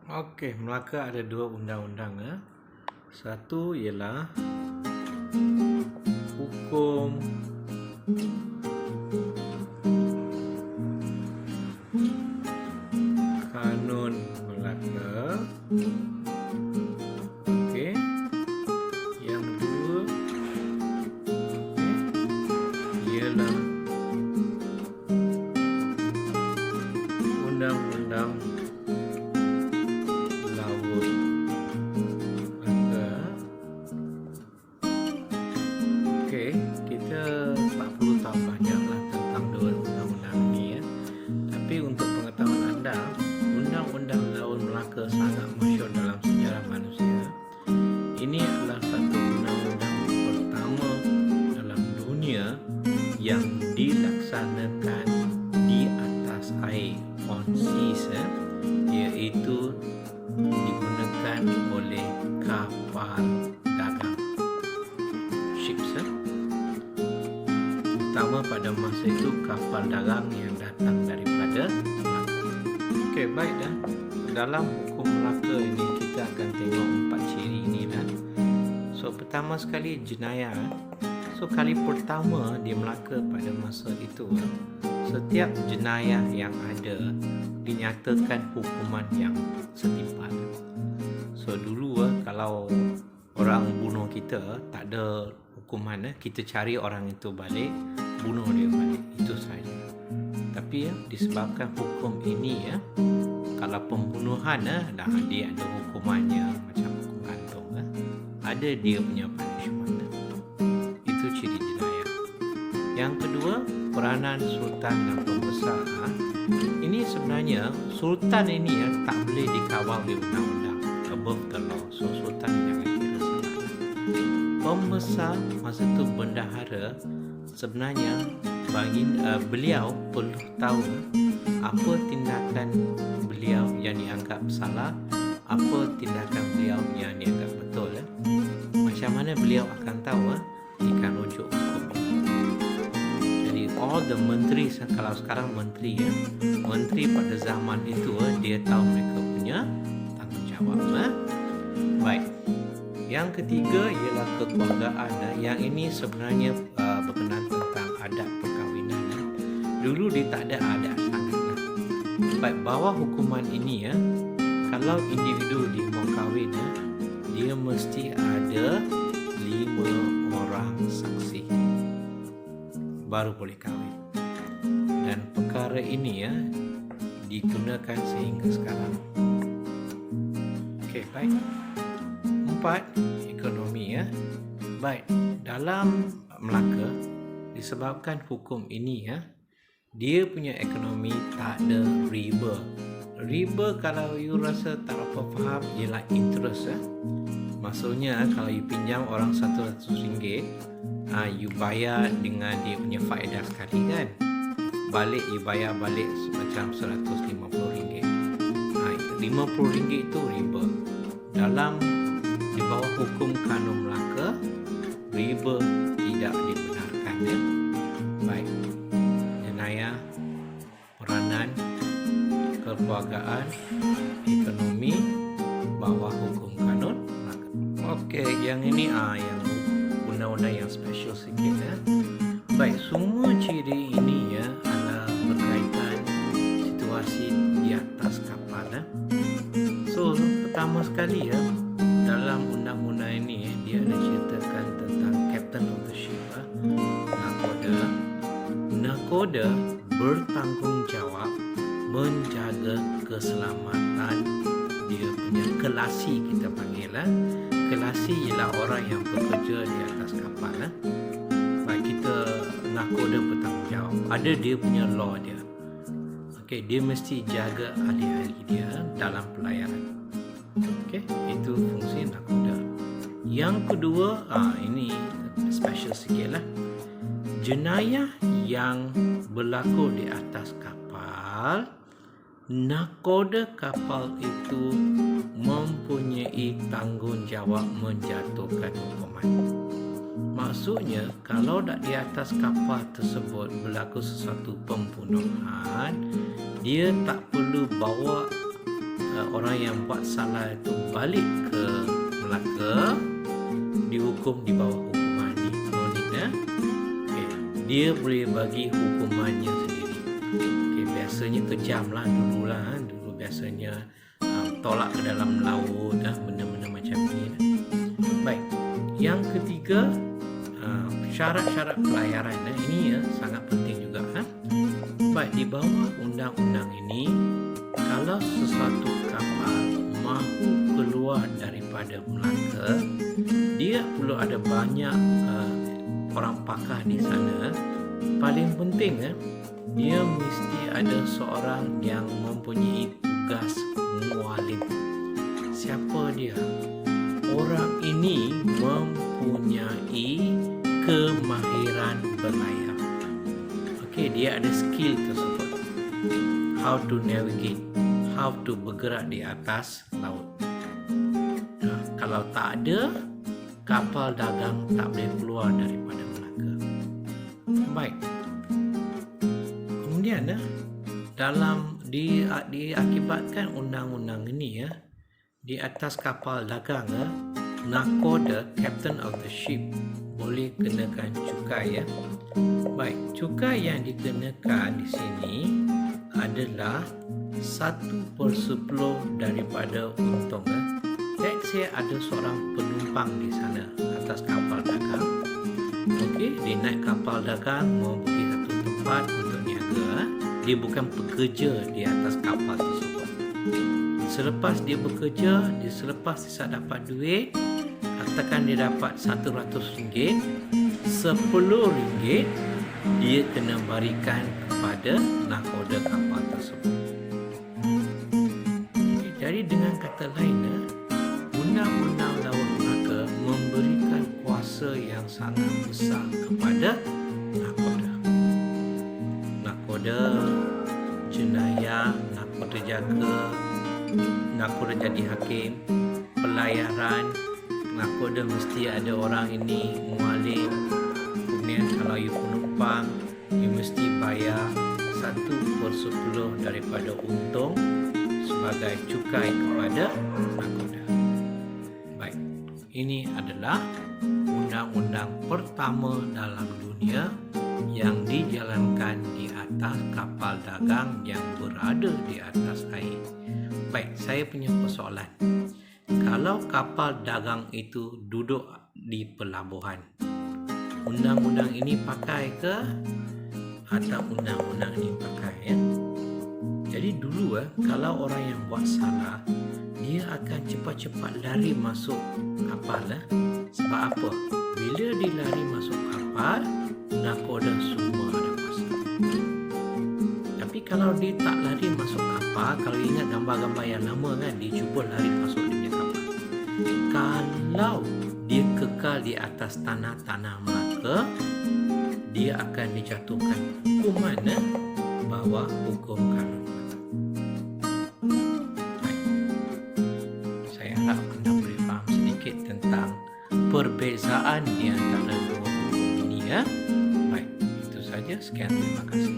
Okey, Melaka ada dua undang-undang ya. Satu ialah hukum kanun Melaka. Okey. Yang kedua ialah undang-undang laut Melaka. Okey, kita tak perlu tahu banyaklah tentang dua undang-undang ini ya. Tapi untuk pengetahuan anda, undang-undang laut Melaka sangat masyhur dalam sejarah manusia. Ini adalah satu undang-undang pertama dalam dunia yang dilaksanakan di atas air, on seas, iaitu digunakan oleh kapal dagang, ships. Terutama pada masa itu kapal dagang yang datang daripada Melaka. Okey, baik dah. Dalam hukum Melaka ini kita akan tengok 4 ciri inilah. So pertama sekali jenayah. So kali pertama di Melaka pada masa itu, setiap jenayah yang ada dinyatakan hukuman yang setimpal. So dulu kalau orang bunuh kita tak ada hukuman, kita cari orang itu balik, bunuh dia balik, itu saja. Tapi disebabkan hukum ini kalau pembunuhan dah dia ada hukumannya macam hukum gantung, ada dia punya punishment. Itu ciri jenayah. Yang kedua, peranan sultan dan pembesar. Ini sebenarnya sultan ini tak boleh dikawal oleh undang-undang, above the law. So sultan jangan kira senang. Pembesar masa tu bendahara, sebenarnya beliau perlu tahu apa tindakan beliau yang dianggap salah, apa tindakan beliau yang dianggap betul. Macam mana beliau akan tahu? Jika rujuk hukum. Jadi all the menteri, kalau sekarang menteri menteri pada zaman itu dia tahu mereka punya tanggungjawab. Baik. Yang ketiga ialah kekeluargaan. Yang ini sebenarnya berkenaan tentang adat perkahwinan. Dulu dia tak ada adat sangat. Baik, bawah hukuman ini kalau individu dia mau kahwin, dia mesti ada 5 orang saksi baru boleh kahwin. Dan perkara ini digunakan sehingga sekarang. Okey, baik. 4, ekonomi. Baik, dalam Melaka disebabkan hukum ini dia punya ekonomi tak ada riba. Riba kalau you rasa tak apa faham ialah interest. Maksudnya kalau you pinjam orang RM100, you bayar dengan dia punya faedah sekali kan. Balik you bayar balik macam RM150. RM50 itu riba. Di bawah hukum kanun Melaka, riba tidak dibenarkan. Baik. Jenayah, peranan, kekeluargaan, ekonomi, bawah hukum kanun Melaka. Okey, yang ini yang undang-undang yang special sikit. Baik, semua ciri ini adalah berkaitan situasi di atas kapal. So, pertama sekali dalam undang-undang ini dia ada ceritakan tentang captain of the ship, nakoda. Nakoda bertanggungjawab menjaga keselamatan dia punya kelasi, kita panggil. Kelasi ialah orang yang bekerja di atas kapal. Baik, kita nakoda bertanggungjawab. Ada dia punya law dia. Okey, dia mesti jaga ahli-ahli dia dalam pelayaran. Okey, itu fungsi nakoda. Yang kedua, ini special sikit lah. Jenayah yang berlaku di atas kapal, nakoda kapal itu mempunyai tanggungjawab menjatuhkan hukuman. Maksudnya, kalau di atas kapal tersebut berlaku sesuatu pembunuhan, dia tak perlu bawa orang yang buat salah itu balik ke Melaka, dihukum di bawah hukuman ni. Okay. Dia boleh bagi hukumannya sendiri. Okay, biasanya kejam lah dulu lah. Dulu biasanya tolak ke dalam laut, benda-benda macam ni. Baik, yang ketiga, syarat-syarat pelayaran. Ini sangat penting juga. Baik, di bawah undang-undang ini, kalau sesuatu kapal mahu keluar daripada Melaka, dia perlu ada banyak orang pakar di sana. Paling penting, dia mesti ada seorang yang mempunyai tugas mualim. Siapa dia? Orang ini mempunyai kemahiran berlayar. Okey, dia ada skill tersebut. How to navigate, how to bergerak di atas laut. Kalau tak ada, kapal dagang tak boleh keluar daripada Melaka. Baik. Kemudian dalam diakibatkan undang-undang ini, di atas kapal dagang, nakoda, captain of the ship, boleh kenakan cukai. Baik, cukai yang dikenakan di sini adalah 1/10 daripada untung. Let's say ada seorang penumpang di sana atas kapal dagang. Okey, dia naik kapal dagang mau pergi satu tempat untuk niaga. Dia bukan pekerja di atas kapal tersebut. Selepas dia bekerja, selepas dia dapat duit, katakan dia dapat RM100, RM10 dia kena berikan kepada nakoda kapal tersebut. Okay, jadi dengan kata lain, undang-undang laut Melaka memberikan kuasa yang sangat besar kepada nakoda. Nakoda jenayah, nakoda jaga, nakoda jadi hakim, pelayaran, nakoda mesti ada orang ini mualim. Kemudian kalau you penumpang, you mesti bayar 1/10 daripada untung sebagai cukai kepada nakoda. Baik, ini adalah undang-undang pertama dalam dunia yang dijalankan di atas kapal dagang yang berada di atas air. Baik, saya punya persoalan. Kalau kapal dagang itu duduk di pelabuhan, undang-undang ini pakai ke atau undang-undang ini pakai? Jadi dulu kalau orang yang buat salah, dia akan cepat-cepat lari masuk kapal. Sebab apa? Bila dia lari masuk kapal, nakoda semua ada kuasa. Tapi kalau dia tak lari masuk kapal, kalau ingat gambar-gambar yang lama dia cuba lari masuk dia kapal. Kalau dia kekal di atas tanah-tanah Melaka, dia akan dijatuhkan hukuman bawah hukum kanun. Saya harap anda boleh faham sedikit tentang perbezaan di antara dua hukum ini. Baik, itu saja. Sekian, terima kasih.